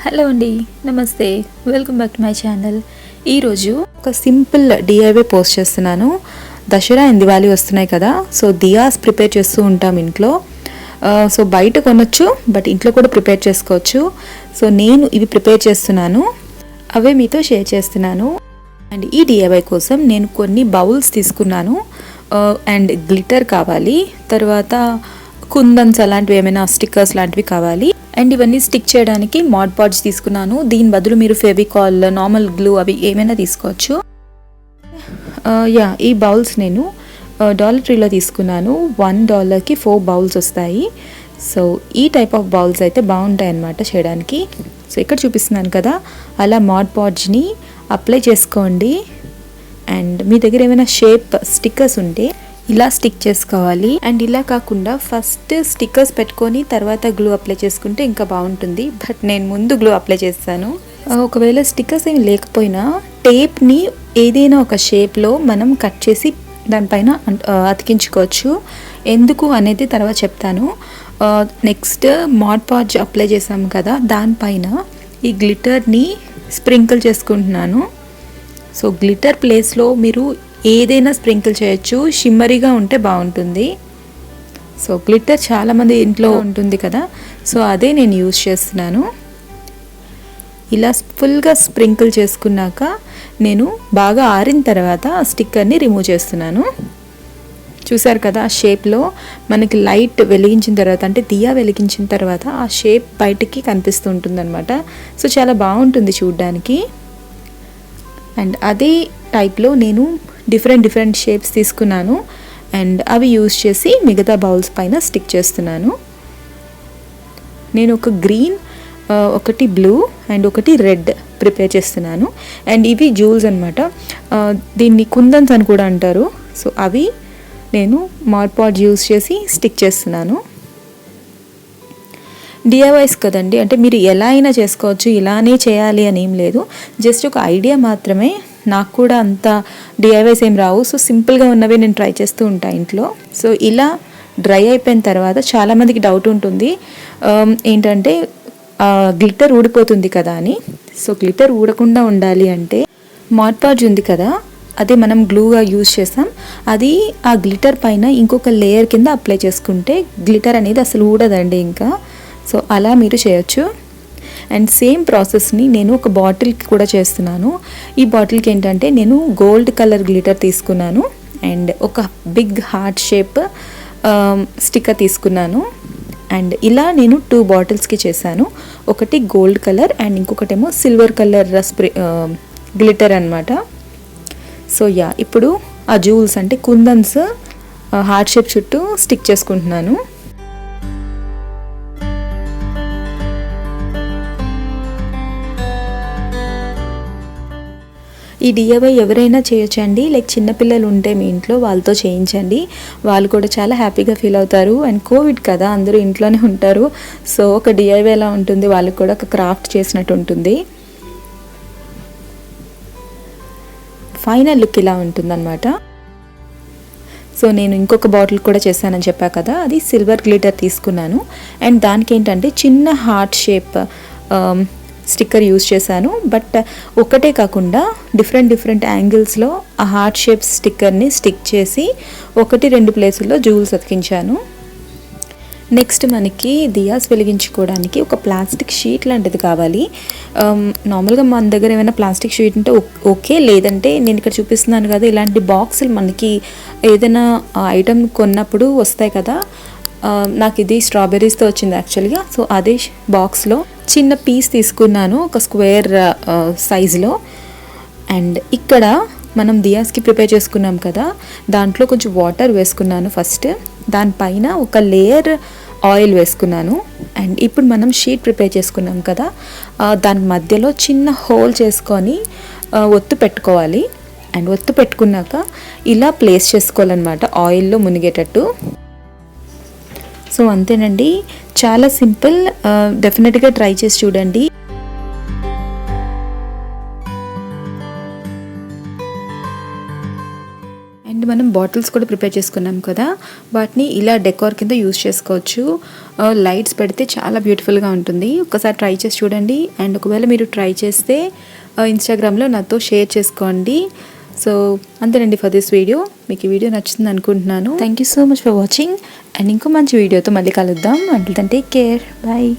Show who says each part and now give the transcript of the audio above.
Speaker 1: Hello అండి, నమస్తే, welcome back to my channel. ఈరోజు ఒక సింపుల్ డిఐవై పోస్ట్ చేస్తున్నాను. దసరా అండ్ దివాళీ వస్తున్నాయి కదా, సో దియాస్ ప్రిపేర్ చేస్తూ ఉంటాం ఇంట్లో. సో బయట కొనొచ్చు, బట్ ఇంట్లో కూడా ప్రిపేర్ చేసుకోవచ్చు. సో నేను ఇవి ప్రిపేర్ చేస్తున్నాను, అవే మీతో షేర్ చేస్తున్నాను. అండ్ ఈ డిఐవై కోసం నేను కొన్ని బౌల్స్ తీసుకున్నాను, అండ్ గ్లిటర్ కావాలి, తర్వాత కుందన్స్ అలాంటివి ఏమైనా స్టిక్కర్స్ లాంటివి కావాలి. అండ్ ఇవన్నీ స్టిక్ చేయడానికి మాడ్ పాడ్స్ తీసుకున్నాను. దీని బదులు మీరు ఫెవికాల్, నార్మల్ గ్లూ అవి ఏమైనా తీసుకోవచ్చు. ఈ బౌల్స్ నేను డాలర్ ట్రీలో తీసుకున్నాను. $1కి 4 బౌల్స్ వస్తాయి. సో ఈ టైప్ ఆఫ్ బౌల్స్ అయితే బాగుంటాయి అన్నమాట చేయడానికి. సో ఇక్కడ చూపిస్తున్నాను కదా, అలా మాడ్ పాడ్స్ని అప్లై చేసుకోండి. అండ్ మీ దగ్గర ఏమైనా షేప్ స్టిక్కర్స్ ఉంటే ఇలా స్టిక్ చేసుకోవాలి. అండ్ ఇలా కాకుండా ఫస్ట్ స్టిక్కర్స్ పెట్టుకొని తర్వాత గ్లూ అప్లై చేసుకుంటే ఇంకా బాగుంటుంది, బట్ నేను ముందు గ్లూ అప్లై చేస్తాను. ఒకవేళ స్టిక్కర్స్ ఏమి లేకపోయినా టేప్ని ఏదైనా ఒక షేప్లో మనం కట్ చేసి దానిపైన అతికించుకోవచ్చు. ఎందుకు అనేది తర్వాత చెప్తాను. నెక్స్ట్ మాడ్ పాడ్జ్ అప్లై చేసాము కదా, దానిపైన ఈ గ్లిటర్ని స్ప్రింకిల్ చేసుకుంటున్నాను. సో గ్లిటర్ ప్లేస్లో మీరు ఏదైనా స్ప్రింకిల్ చేయొచ్చు, షిమ్మరీగా ఉంటే బాగుంటుంది. సో గ్లిటర్ చాలామంది ఇంట్లో ఉంటుంది కదా, సో అదే నేను యూజ్ చేస్తున్నాను. ఇలా ఫుల్గా స్ప్రింకిల్ చేసుకున్నాక నేను బాగా ఆరిన తర్వాత ఆ స్టిక్కర్ని రిమూవ్ చేస్తున్నాను. చూసారు కదా, ఆ షేప్లో మనకి లైట్ వెలిగించిన తర్వాత, అంటే దియా వెలిగించిన తర్వాత ఆ షేప్ బయటికి కనిపిస్తూ ఉంటుంది అనమాట. సో చాలా బాగుంటుంది చూడ్డానికి. అండ్ అదే టైప్లో నేను డిఫరెంట్ షేప్స్ తీసుకున్నాను, అండ్ అవి యూజ్ చేసి మిగతా బౌల్స్ పైన స్టిక్ చేస్తున్నాను. నేను ఒక గ్రీన్, ఒకటి బ్లూ అండ్ ఒకటి రెడ్ ప్రిపేర్ చేస్తున్నాను. అండ్ ఇవి జూల్స్ అనమాట, దీన్ని కుందన్స్ అని కూడా అంటారు. సో అవి నేను మాడ్ పాడ్ యూజ్ చేసి స్టిక్ చేస్తున్నాను. డిఐవైస్ కదండి, అంటే మీరు ఎలా అయినా చేసుకోవచ్చు, ఇలానే చేయాలి అని ఏం లేదు, జస్ట్ ఒక ఐడియా మాత్రమే. నాకు కూడా అంత డిఐవైస్ ఏం రావు, సో సింపుల్గా ఉన్నవి నేను ట్రై చేస్తూ ఉంటాను ఇంట్లో. సో ఇలా డ్రై అయిపోయిన తర్వాత చాలామందికి డౌట్ ఉంటుంది ఏంటంటే గ్లిటర్ ఊడిపోతుంది కదా అని. సో గ్లిటర్ ఊడకుండా ఉండాలి అంటే మాడ్ పాడ్జ్ ఉంది కదా, అదే మనం గ్లూగా యూజ్ చేసాం, అది ఆ గ్లిటర్ పైన ఇంకొక లేయర్ కింద అప్లై చేసుకుంటే గ్లిటర్ అనేది అసలు ఊడదండి ఇంకా. సో అలా మీరు చేయొచ్చు. అండ్ సేమ్ ప్రాసెస్ని నేను ఒక బాటిల్కి కూడా చేస్తున్నాను. ఈ బాటిల్కి ఏంటంటే నేను గోల్డ్ కలర్ గ్లిటర్ తీసుకున్నాను, అండ్ ఒక బిగ్ హార్ట్ షేప్ స్టిక్కర్ తీసుకున్నాను. అండ్ ఇలా నేను 2 బాటిల్స్కి చేశాను. ఒకటి గోల్డ్ కలర్ అండ్ ఇంకొకటేమో సిల్వర్ కలర్ గ్లిటర్ అనమాట. సో ఇప్పుడు ఆ జూల్స్ అంటే కుందన్స్ హార్ట్ షేప్ చుట్టూ స్టిక్ చేసుకుంటున్నాను. ఈ డిఐవై ఎవరైనా చేయొచ్చండి, లైక్ చిన్నపిల్లలు ఉంటే మీ ఇంట్లో వాళ్ళతో చేయించండి, వాళ్ళు కూడా చాలా హ్యాపీగా ఫీల్ అవుతారు. అండ్ కోవిడ్ కదా, అందరూ ఇంట్లోనే ఉంటారు. సో ఒక డిఐవై ఎలా ఉంటుంది, వాళ్ళకి కూడా ఒక క్రాఫ్ట్ చేసినట్టు ఉంటుంది. ఫైనల్ లుక్ ఇలా ఉంటుందన్నమాట. సో నేను ఇంకొక బాటిల్ కూడా చేశానని చెప్పా కదా, అది సిల్వర్ గ్లిటర్ తీసుకున్నాను. అండ్ దానికి ఏంటంటే చిన్న హార్ట్ షేప్ స్టిక్కర్ యూజ్ చేశాను, బట్ ఒకటే కాకుండా డిఫరెంట్ యాంగిల్స్లో ఆ హార్ట్ షేప్ స్టిక్కర్ని స్టిక్ చేసి 1-2 ప్లేసుల్లో జూల్స్ అతికించాను. నెక్స్ట్ మనకి దియాస్ వెలిగించుకోవడానికి ఒక ప్లాస్టిక్ షీట్ లాంటిది కావాలి. నార్మల్గా మన దగ్గర ఏమైనా ప్లాస్టిక్ షీట్ ఉంటే ఓకే, లేదంటే నేను ఇక్కడ చూపిస్తున్నాను కదా, ఇలాంటి బాక్సులు మనకి ఏదైనా ఐటమ్ కొన్నప్పుడు వస్తాయి కదా. నాకు ఇది స్ట్రాబెర్రీస్తో వచ్చింది యాక్చువల్గా. సో అదే బాక్స్లో చిన్న పీస్ తీసుకున్నాను, ఒక స్క్వేర్ సైజులో. అండ్ ఇక్కడ మనం దియాస్కి ప్రిపేర్ చేసుకున్నాం కదా, దాంట్లో కొంచెం వాటర్ వేసుకున్నాను ఫస్ట్, దానిపైన ఒక లేయర్ ఆయిల్ వేసుకున్నాను. అండ్ ఇప్పుడు మనం షీట్ ప్రిపేర్ చేసుకున్నాం కదా, దాని మధ్యలో చిన్న హోల్ చేసుకొని ఒత్తు పెట్టుకోవాలి. అండ్ ఒత్తు పెట్టుకున్నాక ఇలా ప్లేస్ చేసుకోవాలన్నమాట ఆయిల్లో మునిగేటట్టు. సో అంతేనండి, చాలా సింపుల్, డెఫినెట్గా ట్రై చేసి చూడండి. అండ్ మనం బాటిల్స్ కూడా ప్రిపేర్ చేసుకున్నాం కదా, వాటిని ఇలా డెకార్ కింద యూజ్ చేసుకోవచ్చు. లైట్స్ పెడితే చాలా బ్యూటిఫుల్గా ఉంటుంది. ఒకసారి ట్రై చేసి చూడండి. అండ్ ఒకవేళ మీరు ట్రై చేస్తే ఇన్స్టాగ్రామ్లో నాతో షేర్ చేసుకోండి. సో అంతేనండి ఫర్ దిస్ వీడియో. మీకు ఈ వీడియో నచ్చుతుంది అనుకుంటున్నాను. Thank you so much for watching. And ఇంకో మంచి వీడియోతో మళ్ళీ కలుద్దాం. Until then take care. Bye.